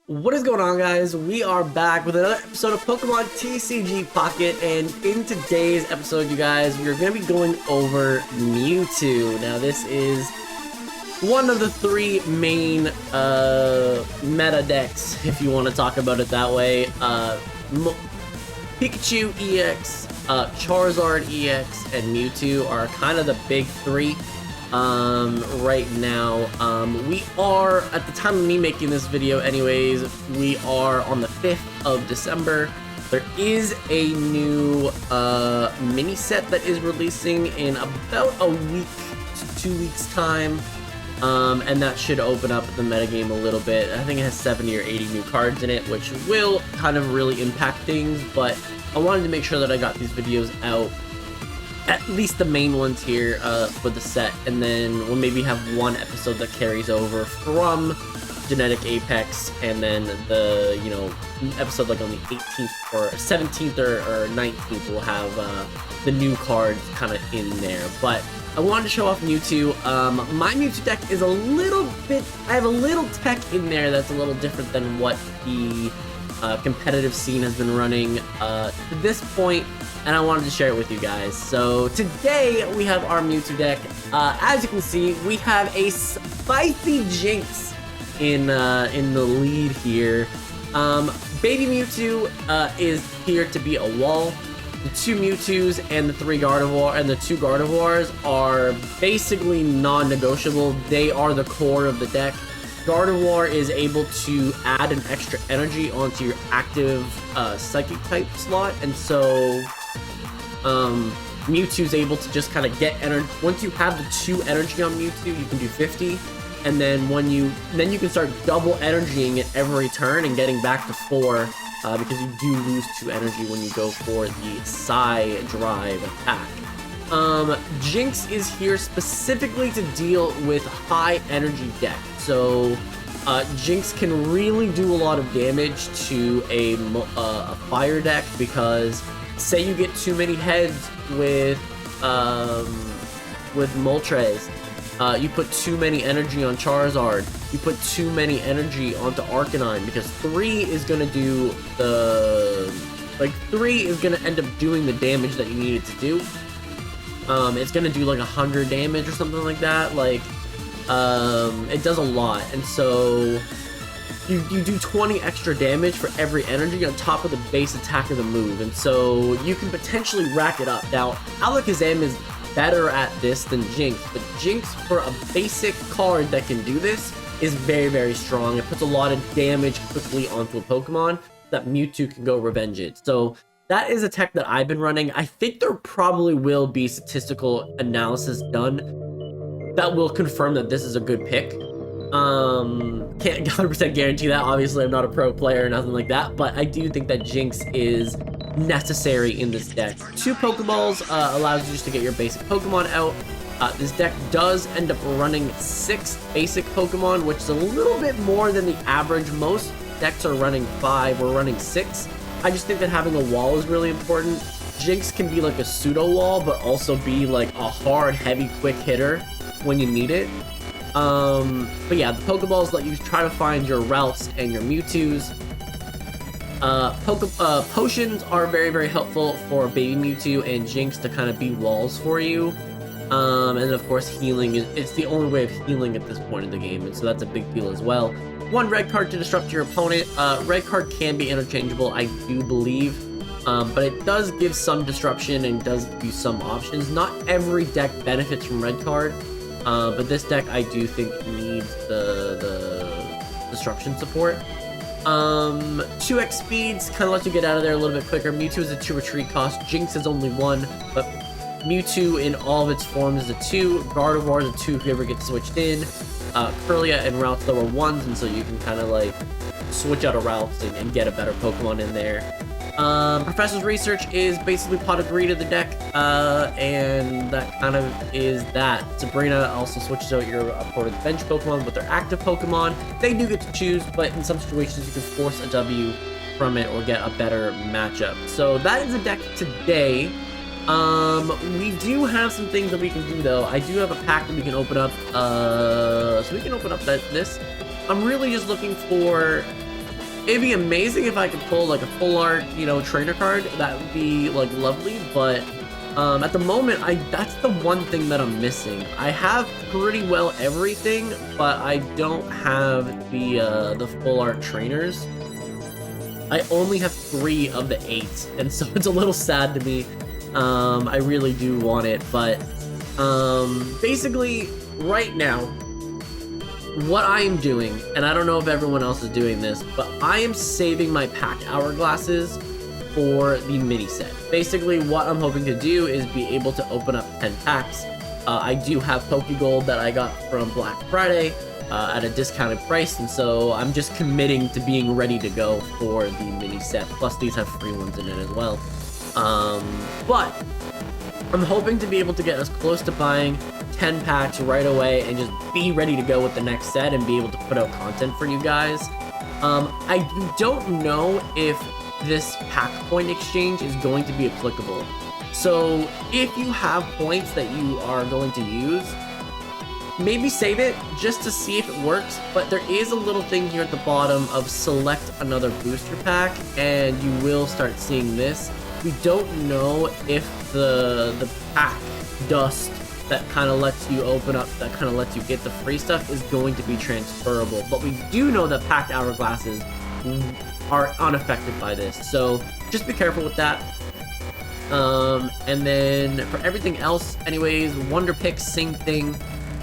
What is going on, guys? We are back with another episode of Pokemon TCG Pocket, and in today's episode, you guys, we are going to be going over Mewtwo. Now, this is one of the three main meta decks, if you want to talk about it that way. Pikachu EX, Charizard EX, and Mewtwo are kind of the big three. Right now, we are, at the time of me making this video anyways, we are on the 5th of December. There is a new mini set that is releasing in about a week to 2 weeks time, and that should open up the metagame a little bit. I think it has 70 or 80 new cards in it, which will kind of really impact things, but I wanted to make sure that I got these videos out, at least the main ones here for the set, and then we'll maybe have one episode that carries over from Genetic Apex, and then the, you know, episode like on the 18th or 17th or 19th will have the new cards kind of in there. But I wanted to show off Mewtwo. My Mewtwo deck is a little bit, I have a little tech in there that's a little different than what the competitive scene has been running to this point, and I wanted to share it with you guys. So today we have our Mewtwo deck. As you can see, we have a spicy Jinx in the lead here. Baby Mewtwo is here to be a wall. The two Mewtwo's and the three Gardevoir and the two Gardevoirs are basically non-negotiable. They are the core of the deck. Gardevoir is able to add an extra energy onto your active psychic type slot, and so Mewtwo's able to just kind of get energy. Once you have the 2 energy on Mewtwo, you can do 50, and then when you can start double energying it every turn and getting back to 4, because you do lose 2 energy when you go for the Psy Drive attack. Jinx is here specifically to deal with high energy deck. So Jinx can really do a lot of damage to a fire deck, because say you get too many heads with Moltres, you put too many energy on Charizard, you put too many energy onto Arcanine, because 3 is gonna do the 3 is gonna end up doing the damage that you need it to do. It's gonna do like 100 damage or something like that. Like, it does a lot, and so you do 20 extra damage for every energy on top of the base attack of the move, and so you can potentially rack it up. Now, Alakazam is better at this than Jinx, but Jinx, for a basic card that can do this, is very, very strong. It puts a lot of damage quickly onto a Pokemon that Mewtwo can go revenge it. So that is a tech that I've been running. I think there probably will be statistical analysis done that will confirm that this is a good pick. Can't 100% guarantee that. Obviously, I'm not a pro player or nothing like that, but I do think that Jinx is necessary in this deck. 2 Pokeballs allows you just to get your basic Pokemon out. This deck does end up running 6 basic Pokemon, which is a little bit more than the average. Most decks are running 5, we're running 6. I just think that having a wall is really important. Jinx can be like a pseudo wall, but also be like a hard, heavy, quick hitter when you need it. But yeah, the Pokeballs let you try to find your routes and your Mewtwo's. Potions are very, very helpful for Baby Mewtwo and Jinx to kind of be walls for you. And then of course healing it's the only way of healing at this point in the game, and so that's a big deal as well. 1 red card to disrupt your opponent. Red card can be interchangeable, I do believe, but it does give some disruption and does give you some options. Not every deck benefits from red card, but this deck I do think needs the disruption support. 2x speeds kind of lets you get out of there a little bit quicker. Mewtwo is a 2 retreat cost. Jinx is only 1, but Mewtwo in all of its forms is a 2. Gardevoir is a 2 if you ever get switched in. Kirlia and routes that were 1s, and so you can kind of like switch out of routes and get a better Pokemon in there. Professor's Research is basically pot of greed of the deck, and that kind of is that. Sabrina also switches out your opponent's bench Pokemon with their active Pokemon. They do get to choose, but in some situations you can force a W from it or get a better matchup. So that is a deck today. We do have some things that we can do though. I do have a pack that we can open up. So we can open up this. I'm really just looking for It'd be amazing if I could pull like a full art, you know, trainer card. That would be like lovely, but at the moment, that's the one thing that I'm missing. I have pretty well everything, but I don't have the full art trainers. I only have 3 of the 8, and so it's a little sad to me. I really do want it, but basically right now, what I am doing, and I don't know if everyone else is doing this, but I am saving my pack hourglasses for the mini set. Basically, what I'm hoping to do is be able to open up 10 packs. I do have Pokegold that I got from Black Friday at a discounted price, and so I'm just committing to being ready to go for the mini set. Plus, these have free ones in it as well. But I'm hoping to be able to get as close to buying 10 packs right away and just be ready to go with the next set and be able to put out content for you guys. I don't know if this pack point exchange is going to be applicable. So if you have points that you are going to use, maybe save it just to see if it works. But there is a little thing here at the bottom of select another booster pack, and you will start seeing this. We don't know if the pack dust that kind of lets you open up, that kind of lets you get the free stuff, is going to be transferable. But we do know that packed hourglasses are unaffected by this, so just be careful with that. And then for everything else, anyways, Wonder Picks, same thing.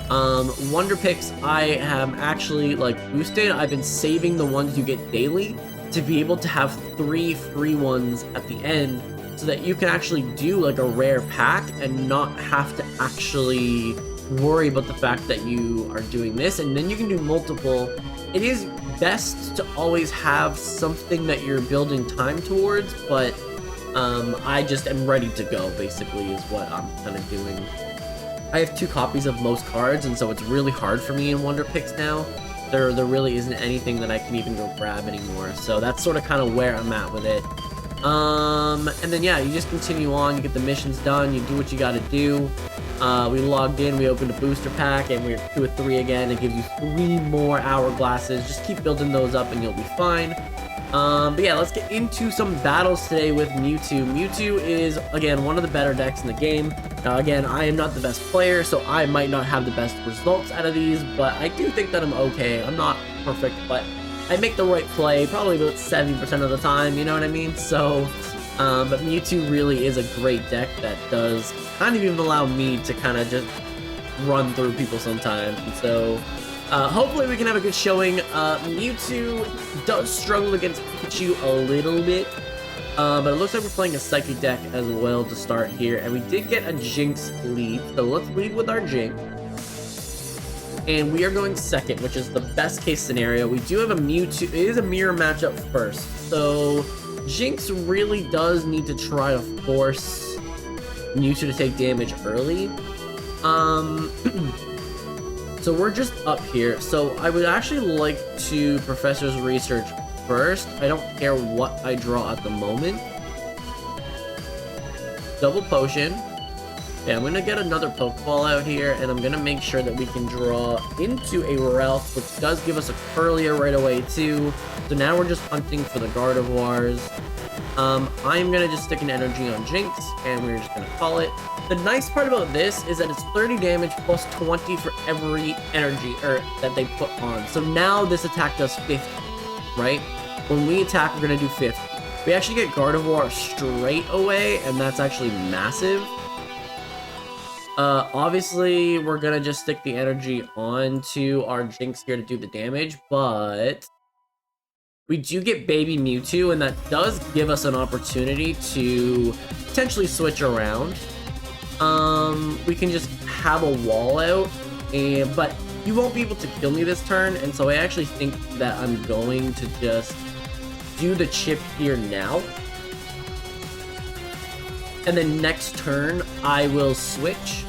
Wonder Picks, I am actually like boosted. I've been saving the ones you get daily to be able to have 3 free ones at the end, so that you can actually do like a rare pack and not have to actually worry about the fact that you are doing this, and then you can do multiple. It is best to always have something that you're building time towards, but I just am ready to go, basically, is what I'm kind of doing. I have 2 copies of most cards, and so it's really hard for me in Wonder Picks now. There really isn't anything that I can even go grab anymore, so that's sort of kind of where I'm at with it. And then yeah, you just continue on, you get the missions done, you do what you gotta do. We logged in, we opened a booster pack, and we're 2 of 3 again. It gives you 3 more hourglasses. Just keep building those up and you'll be fine. But yeah, let's get into some battles today with Mewtwo. Mewtwo is, again, one of the better decks in the game. Now, again, I am not the best player, so I might not have the best results out of these, but I do think that I'm okay. I'm not perfect, but I make the right play probably about 70% of the time, you know what I mean? So, but Mewtwo really is a great deck that does kind of even allow me to kind of just run through people sometimes. And so, hopefully we can have a good showing. Mewtwo does struggle against Pikachu a little bit, but it looks like we're playing a Psychic deck as well to start here, and we did get a Jinx lead, so let's lead with our Jinx. And we are going second, which is the best case scenario. We do have a Mewtwo. It is a mirror matchup first, so Jinx really does need to try to force Mewtwo to take damage early. So we're just up here. So I would actually like to Professor's Research first. I don't care what I draw at the moment. Double Potion. Yeah, I'm going to get another Pokeball out here, and I'm going to make sure that we can draw into a Ralph, which does give us a Curlier right away, too. So now we're just hunting for the Gardevoirs. I'm going to just stick an energy on Jinx, and we're just going to call it. The nice part about this is that it's 30 damage plus 20 for every energy that they put on. So now this attack does 50, right? When we attack, we're going to do 50. We actually get Gardevoir straight away, and that's actually massive. Obviously, we're gonna just stick the energy onto our Jinx here to do the damage, but we do get Baby Mewtwo, and that does give us an opportunity to potentially switch around. We can just have a wall out, but you won't be able to kill me this turn, and so I actually think that I'm going to just do the chip here now. And then next turn, I will switch.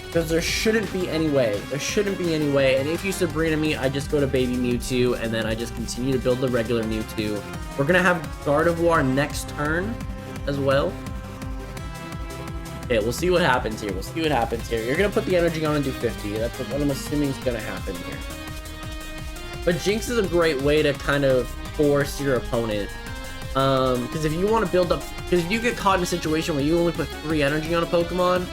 Because there shouldn't be any way. There shouldn't be any way. And if you Sabrina me, I just go to Baby Mewtwo, and then I just continue to build the regular Mewtwo. We're going to have Gardevoir next turn as well. Okay, we'll see what happens here. We'll see what happens here. You're going to put the energy on and do 50. That's what I'm assuming is going to happen here. But Jinx is a great way to kind of force your opponent. Because if you want to build up, because if you get caught in a situation where you only put 3 energy on a Pokemon,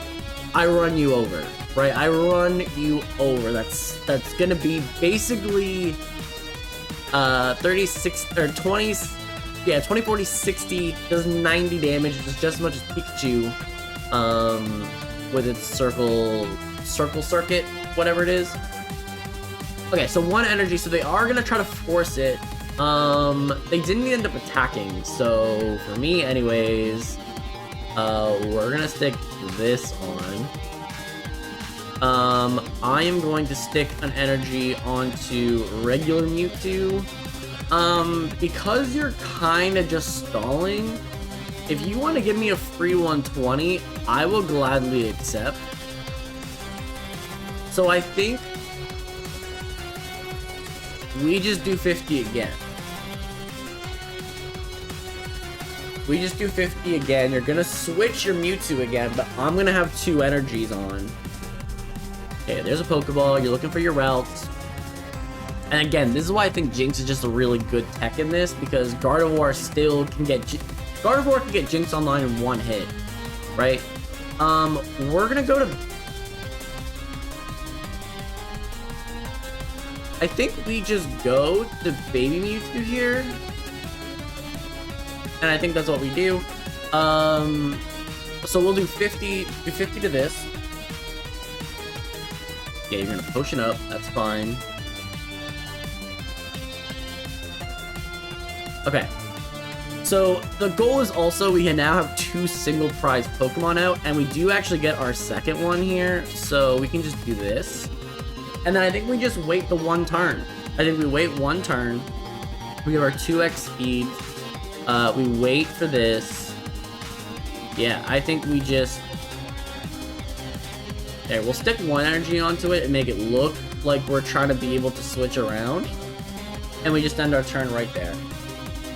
I run you over, right? I run you over. That's gonna be basically 36 or 20, yeah, 20, 40, 60, does 90 damage, it's just as much as Pikachu, with its circle circuit, whatever it is. Okay, so 1 energy, so they are gonna try to force it. They didn't end up attacking, so for me anyways, we're gonna stick this on. I am going to stick an energy onto regular Mewtwo. Because you're kind of just stalling, if you want to give me a free 120, I will gladly accept. So I think we just do 50 again. We just do 50 again. You're gonna switch your Mewtwo again, but I'm gonna have 2 energies on. Okay, there's a Pokeball. You're looking for your routes. And again, this is why I think Jinx is just a really good tech in this, because Gardevoir still can get Gardevoir can get Jinx online in 1 hit, right? We're gonna go to. I think we just go to Baby Mewtwo here. And I think that's what we do. So we'll do 50 to this. Yeah, you're gonna potion up, that's fine. Okay. So the goal is also we can now have 2 single prize Pokemon out, and we do actually get our second one here, so we can just do this. And then I think we just wait the 1 turn. I think we wait 1 turn. We have our 2x speed. We wait for this. Yeah, I think we just... There, we'll stick 1 energy onto it and make it look like we're trying to be able to switch around. And we just end our turn right there.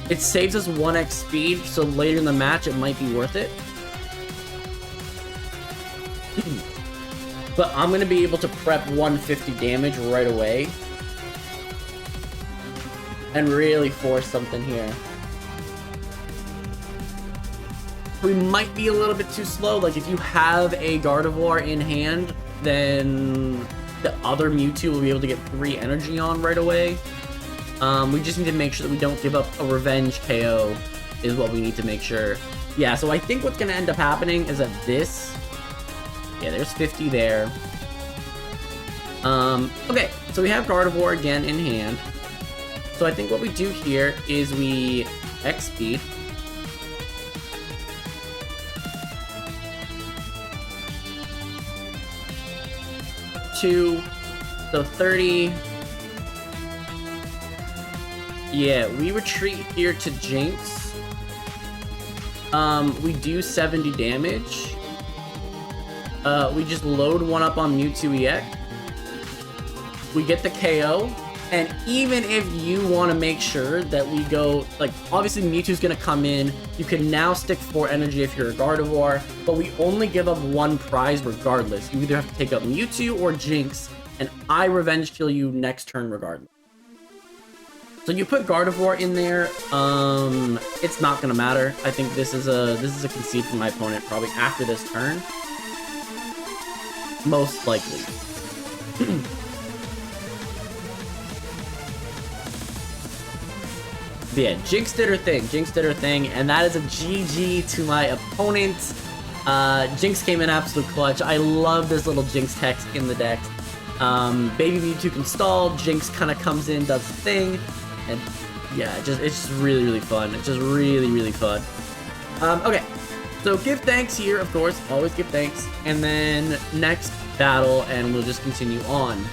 It saves us 1x speed, so later in the match it might be worth it. But I'm going to be able to prep 150 damage right away. And really force something here. We might be a little bit too slow. Like, if you have a Gardevoir in hand, then the other Mewtwo will be able to get 3 energy on right away. We just need to make sure that we don't give up a revenge KO is what we need to make sure. Yeah, so I think what's going to end up happening is that this... Yeah, there's 50 there. Okay, so we have Gardevoir again in hand. So I think what we do here is we X speed. So 30. Yeah, we retreat here to Jinx. We do 70 damage. We just load 1 up on Mewtwo EX. We get the KO. And even if you want to make sure that we go, like, obviously Mewtwo's going to come in. You can now stick 4 energy if you're a Gardevoir, but we only give up 1 prize regardless. You either have to take out Mewtwo or Jinx, and I revenge kill you next turn regardless. So you put Gardevoir in there, it's not going to matter. I think this is a concede from my opponent probably after this turn. Most likely. But yeah, Jinx did her thing, and that is a GG to my opponent. Jinx came in absolute clutch. I love this little Jinx text in the deck. Baby Mewtwo can stall, Jinx kind of comes in, does the thing, and yeah, it's just really, really fun. It's just really, really fun. Okay, so give thanks here, of course, always give thanks, and then next battle, and we'll just continue on.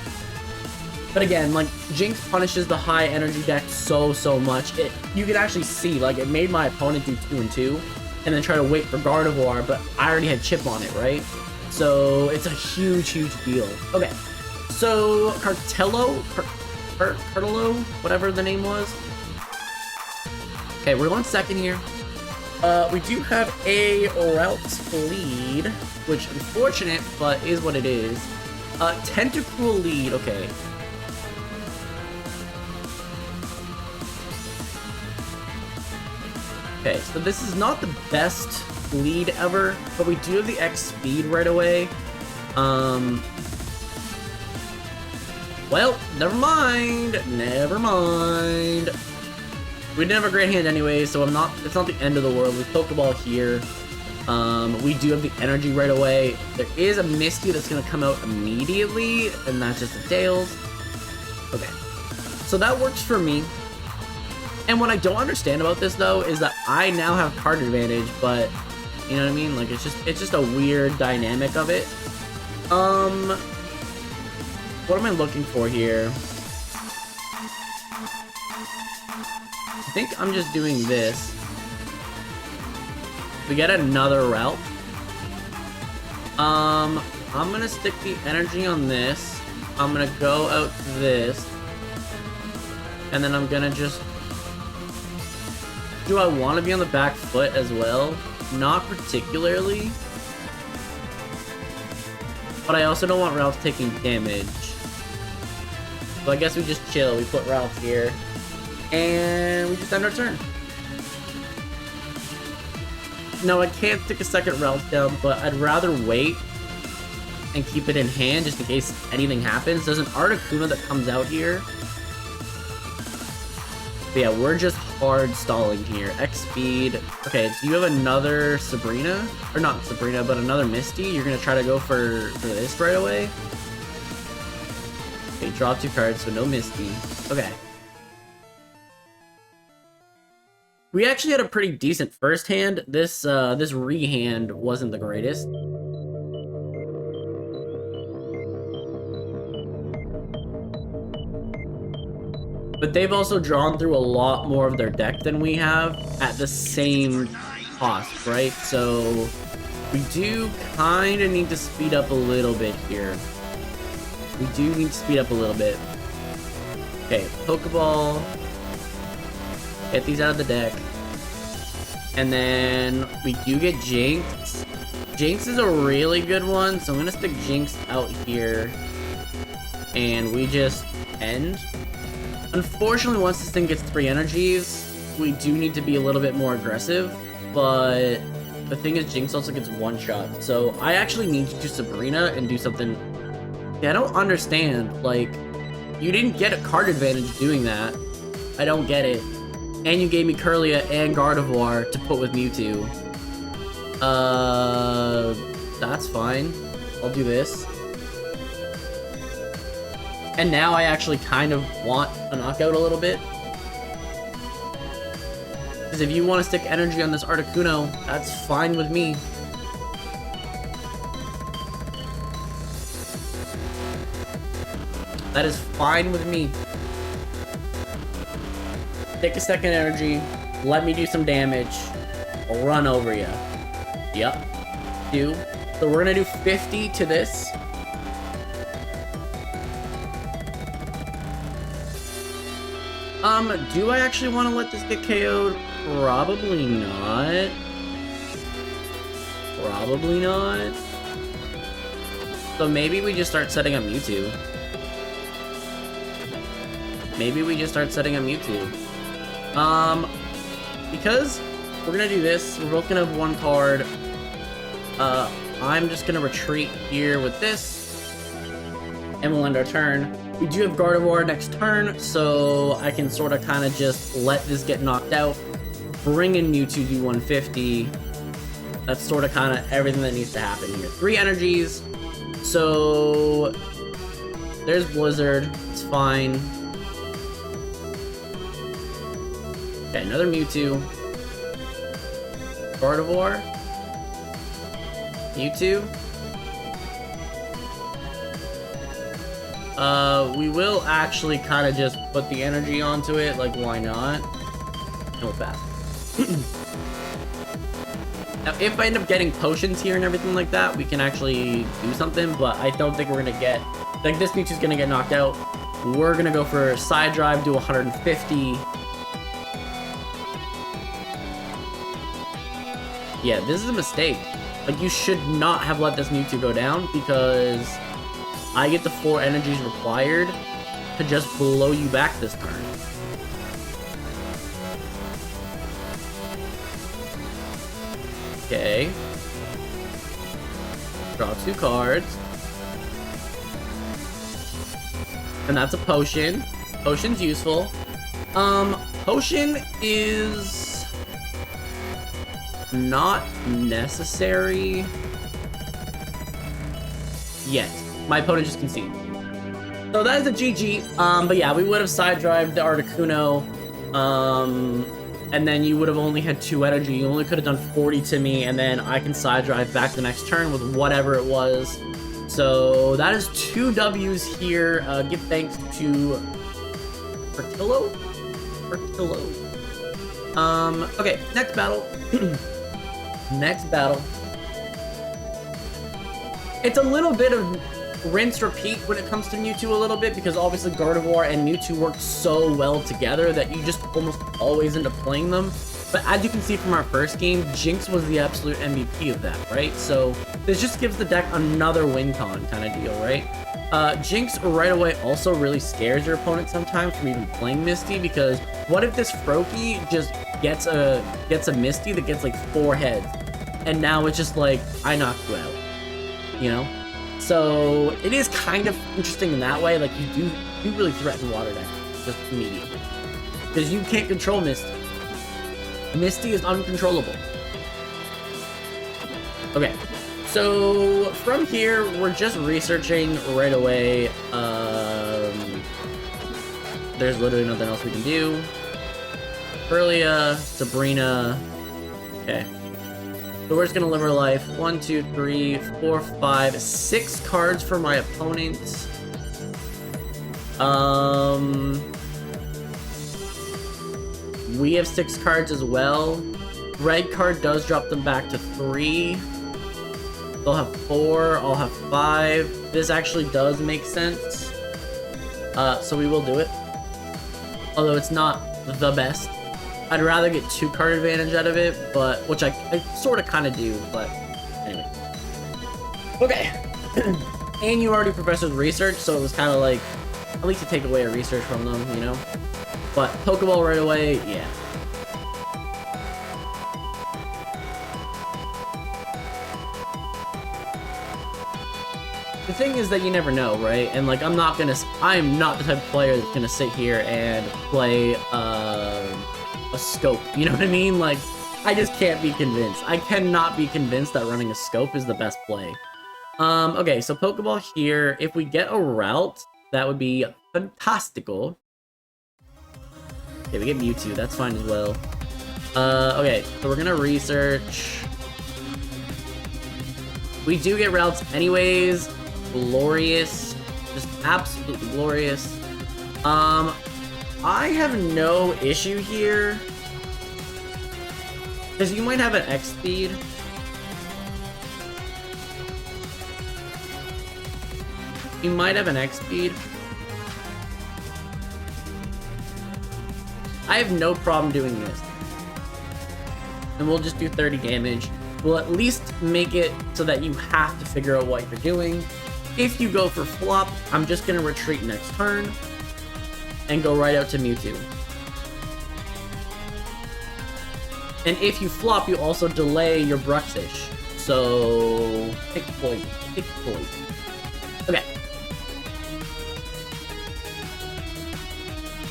But again, like, Jinx punishes the high energy deck so much. You can actually see, like, it made my opponent do 2 and 2, and then try to wait for Gardevoir, but I already had chip on it, right? So it's a huge deal. Okay, so Cartello, whatever the name was. Okay, we're going second here. We do have a route lead, which unfortunate, but is what it is. Tentacool lead, okay. Okay, so this is not the best lead ever, but we do have the X speed right away. Well, never mind. Never mind. We didn't have a great hand anyway, so it's not the end of the world. We Pokeball here. We do have the energy right away. There is a Misty that's gonna come out immediately, and that's just a Tails. Okay. So that works for me. And what I don't understand about this though is that I now have card advantage, but you know what I mean? Like it's just a weird dynamic of it. What am I looking for here? I think I'm just doing this. We get another route. I'm gonna stick the energy on this. I'm gonna go out to this. And then I'm gonna just... Do I want to be on the back foot as well? Not particularly. But I also don't want Ralph taking damage. So I guess we just chill. We put Ralph here. And we just end our turn. No, I can't stick a second Ralph down, but I'd rather wait and keep it in hand just in case anything happens. There's an Articuno that comes out here. But yeah, we're just hard stalling here. X speed. Okay, so you have another Sabrina? Or not Sabrina, but another Misty. You're gonna try to go for this right away? Okay, draw 2 cards, so no Misty. Okay. We actually had a pretty decent first hand. This re-hand wasn't the greatest. But they've also drawn through a lot more of their deck than we have at the same cost, right? So we do kind of need to speed up a little bit here. We do need to speed up a little bit. Okay, Pokeball. Get these out of the deck. And then we do get Jinx. Jinx is a really good one, so I'm gonna stick Jinx out here. And we just end. Unfortunately, once this thing gets 3 energies, we do need to be a little bit more aggressive. But the thing is, Jinx also gets 1 shot. So I actually need to do Sabrina and do something. Yeah, I don't understand. Like, you didn't get a card advantage doing that. I don't get it. And you gave me Curlia and Gardevoir to put with Mewtwo. That's fine. I'll do this. And now I actually kind of want a knockout a little bit. Because if you want to stick energy on this Articuno, that's fine with me. That is fine with me. Take a second energy, let me do some damage, I'll run over you. Yep. 2. So we're gonna do 50 to this. Do I actually want to let this get KO'd? Probably not. Probably not. So maybe we just start setting up Mewtwo. Maybe we just start setting up Mewtwo. Because we're gonna do this, we're both gonna have 1 card. I'm just gonna retreat here with this, and we'll end our turn. We do have Gardevoir next turn, so I can sort of kind of just let this get knocked out, bring in Mewtwo, do 150. That's sort of kind of everything that needs to happen here. 3 energies, so there's Blizzard, it's fine. Okay, another Mewtwo. Gardevoir. Mewtwo. We will actually kind of just put the energy onto it, like why not? And we'll pass. Now, if I end up getting potions here and everything like that, we can actually do something, but I don't think we're gonna get, like this Mewtwo's gonna get knocked out. We're gonna go for side drive, do 150. Yeah, this is a mistake. Like, you should not have let this Mewtwo go down because I get the 4 energies required to just blow you back this turn. Okay. Draw 2 cards. And that's a potion. Potion's useful. Potion is not necessary yet. My opponent just conceded. So that is a GG. But yeah, we would have side drive the Articuno. And then you would have only had 2 energy. You only could have done 40 to me, and then I can side drive back the next turn with whatever it was. So that is 2 W's here. Give thanks to Fertillo? Fertillo. Okay, next battle. Next battle. It's a little bit of rinse repeat when it comes to Mewtwo a little bit, because obviously Gardevoir and Mewtwo work so well together that you just almost always end up playing them. But as you can see from our first game, Jinx was the absolute MVP of that, right? So this just gives the deck another win con kind of deal, right? Jinx right away also really scares your opponent sometimes from even playing Misty, because what if this Froakie just gets a Misty that gets like 4 heads, and now it's just like, I knocked you out, you know? So it is kind of interesting in that way. Like, you really threaten Water Deck just immediately, because you can't control Misty. Misty is uncontrollable. Okay, so from here we're just researching right away. There's literally nothing else we can do. Perlia, Sabrina. Okay. So we're just gonna live our life. 1, 2, 3, 4, 5, 6 cards for my opponent. We have 6 cards as well. Red card does drop them back to 3. They'll have 4. I'll have 5. This actually does make sense. So we will do it. Although it's not the best. I'd rather get 2 card advantage out of it, but which I sort of kind of do, but anyway. Okay. And you already professored research, so it was kind of like, at least to take away a research from them, you know? But Pokeball right away, yeah. The thing is that you never know, right? And like, I'm not the type of player that's gonna sit here and play a scope, you know what I mean? Like, I just can't be convinced. I cannot be convinced that running a scope is the best play. Okay, so Pokeball here. If we get a route, that would be fantastical. Okay, we get Mewtwo, that's fine as well. Okay, so we're gonna research. We do get routes anyways. Glorious. Just absolutely glorious. I have no issue here, because you might have an X speed. You might have an X speed. I have no problem doing this. And we'll just do 30 damage. We'll at least make it so that you have to figure out what you're doing. If you go for flop, I'm just going to retreat next turn and go right out to Mewtwo. And if you flop, you also delay your Bruxish. So, take the poison. Take the poison. Okay.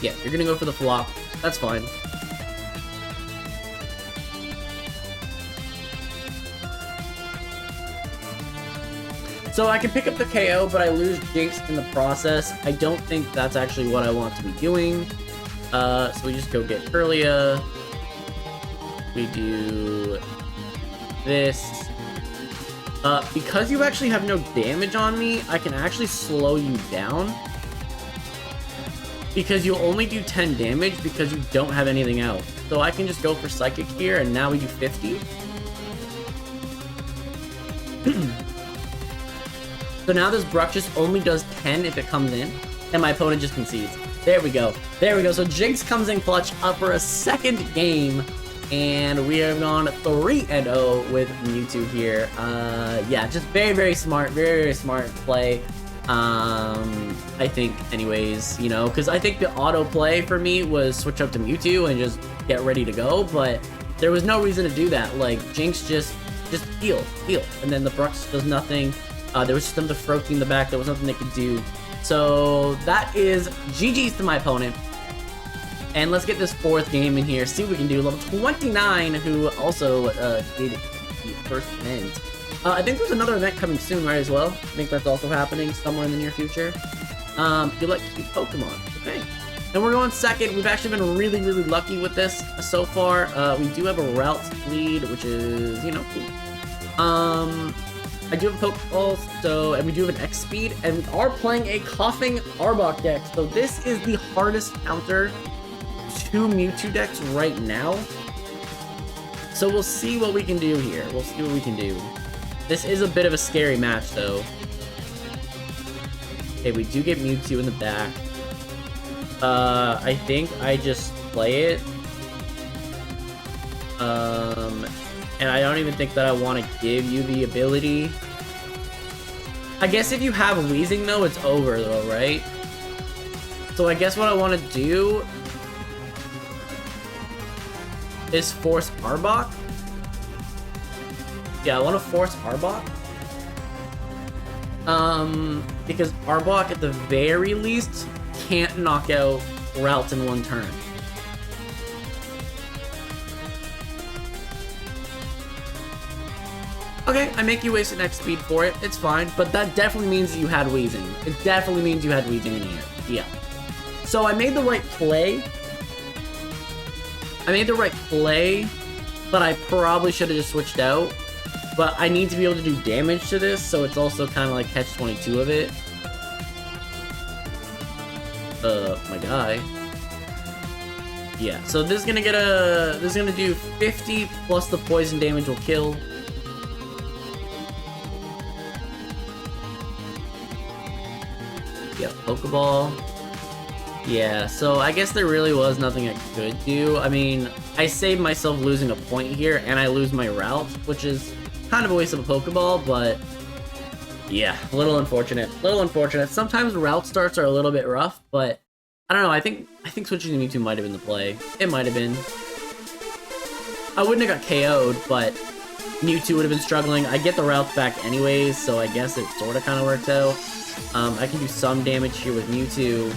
Yeah, you're going to go for the flop. That's fine. So I can pick up the KO, but I lose Jinx in the process. I don't think that's actually what I want to be doing. So we just go get Perlia. We do this. Because you actually have no damage on me, I can actually slow you down. Because you'll only do 10 damage because you don't have anything else. So I can just go for Psychic here, and now we do 50. So now this Bruxish only does 10 if it comes in, and my opponent just concedes. There we go. There we go. So Jinx comes in clutch up for a second game, and we have gone 3-0 with Mewtwo here. Yeah, just very, very smart. Very, very smart play. I think anyways, you know, because I think the auto play for me was switch up to Mewtwo and just get ready to go, but there was no reason to do that. Like, Jinx just just heal. And then the Brux does nothing. There was just them to Froakie in the back. There was nothing they could do. So that is GG's to my opponent. And let's get this 4th game in here. See what we can do. Level 29, who also did the first event. I think there's another event coming soon, right, as well? I think that's also happening somewhere in the near future. You like cute Pokemon. Okay. And we're going 2nd. We've actually been really, really lucky with this so far. We do have a route lead, which is, you know, cool. I do have a Pokeball, and we do have an X speed, and we are playing a Coughing Arbok deck. So this is the hardest counter to Mewtwo decks right now. So we'll see what we can do here. We'll see what we can do. This is a bit of a scary match, though. Okay, we do get Mewtwo in the back. I think I just play it. And I don't even think that I want to give you the ability. I guess if you have Wheezing, though, it's over, though, right? So I guess what I want to do is force Arbok. Yeah, I want to force Arbok. Because Arbok, at the very least, can't knock out Route in one turn. Okay, I make you waste an X speed for it. It's fine, but that definitely means that you had Wheezing. It definitely means you had Wheezing in here. Yeah. So I made the right play. But I probably should have just switched out. But I need to be able to do damage to this, so it's also kind of like catch-22 of it. My guy. Yeah, so this is gonna get a... This is gonna do 50 plus the poison damage will kill. Yeah, Pokeball. Yeah, so I guess there really was nothing I could do. I mean, I saved myself losing a point here, and I lose my route, which is kind of a waste of a Pokeball, but yeah, a little unfortunate. Sometimes route starts are a little bit rough, but I don't know. I think switching to Mewtwo might have been the play. It might have been. I wouldn't have got KO'd, but Mewtwo would have been struggling. I get the routes back anyways, so I guess it sort of kind of worked out. I can do some damage here with Mewtwo.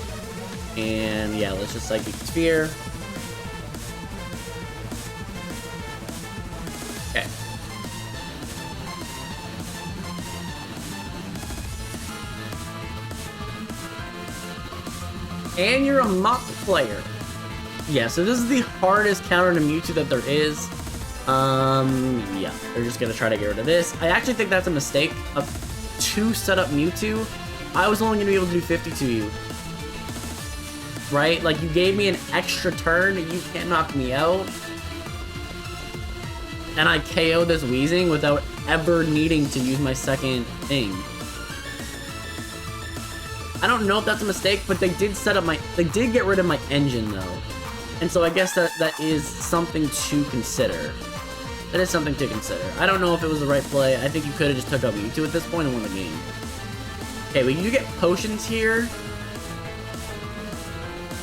And yeah, let's just Psychic Sphere. Okay. And you're a Mach player. Yeah, so this is the hardest counter to Mewtwo that there is. Yeah, they're just gonna try to get rid of this. I actually think that's a mistake to set up Mewtwo. I was only gonna be able to do 50 to you. Right? Like, you gave me an extra turn, you can't knock me out. And I KO this Wheezing without ever needing to use my second thing. I don't know if that's a mistake, but they did set up my... They did get rid of my engine, though. And so I guess that is something to consider. That is something to consider. I don't know if it was the right play. I think you could have just took out Mewtwo at this point and won the game. Okay, we do get potions here.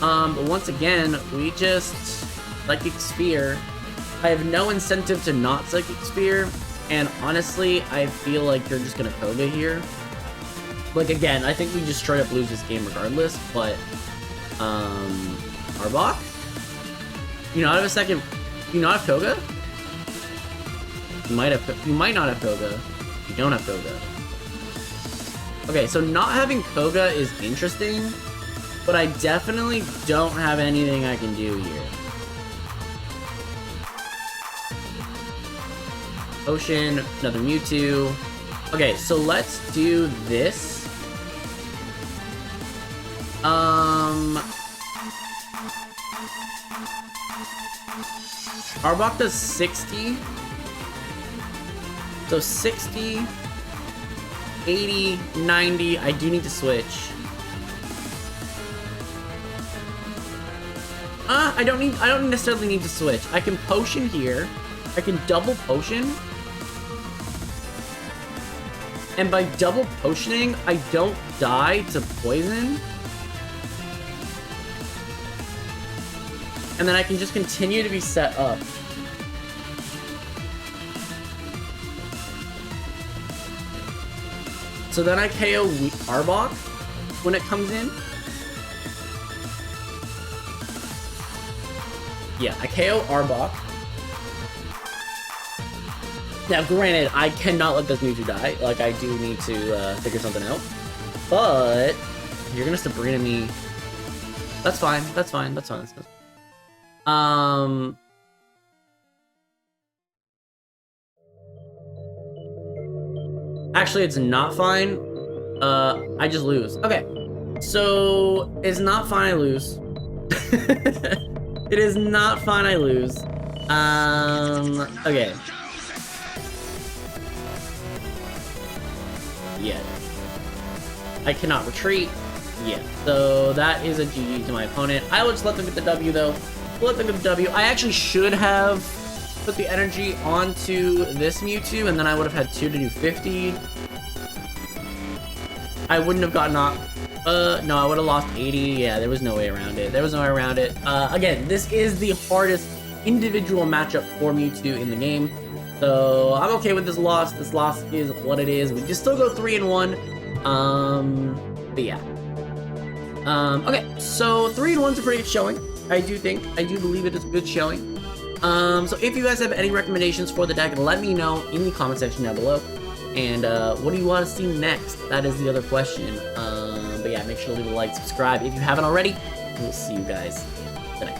But once again, we just Psychic Sphere. I have no incentive to not Psychic Sphere, and honestly, I feel like you're just gonna Koga here. Like, again, I think we just straight up lose this game regardless, but, Arbok? You not have a second... You not have Koga? You might not have Koga. You don't have Koga. Okay, so not having Koga is interesting, but I definitely don't have anything I can do here. Ocean, another Mewtwo. Okay, so let's do this. Arbok does 60. So 60, 80, 90. I do need to switch. I don't necessarily need to switch. I can potion here. I can double potion. And by double potioning, I don't die to poison. And then I can just continue to be set up. So then I KO Arbok when it comes in. Yeah, I KO Arbok. Now, granted, I cannot let this Mewtwo die. Like, I do need to figure something out. But you're gonna Sabrina me. That's fine. That's fine. That's fine. That's fine. Actually, it's not fine. I just lose. Okay. So, it's not fine I lose. It is not fine I lose. Okay. Yeah. I cannot retreat. Yeah. So, that is a GG to my opponent. I will just let them get the W, though. Let them get the W. I actually should have put the energy onto this Mewtwo, and then I would have had 2 to do 50. I wouldn't have gotten off. No, I would have lost 80. Yeah, there was no way around it. There was no way around it. Again, this is the hardest individual matchup for Mewtwo in the game. So I'm okay with this loss. This loss is what it is. We can still go 3-1. But yeah. Okay, so 3-1's a pretty good showing. I do believe it is a good showing. So if you guys have any recommendations for the deck, let me know in the comment section down below. And what do you want to see next? That is the other question. But yeah, make sure to leave a like, subscribe if you haven't already. We'll see you guys tonight.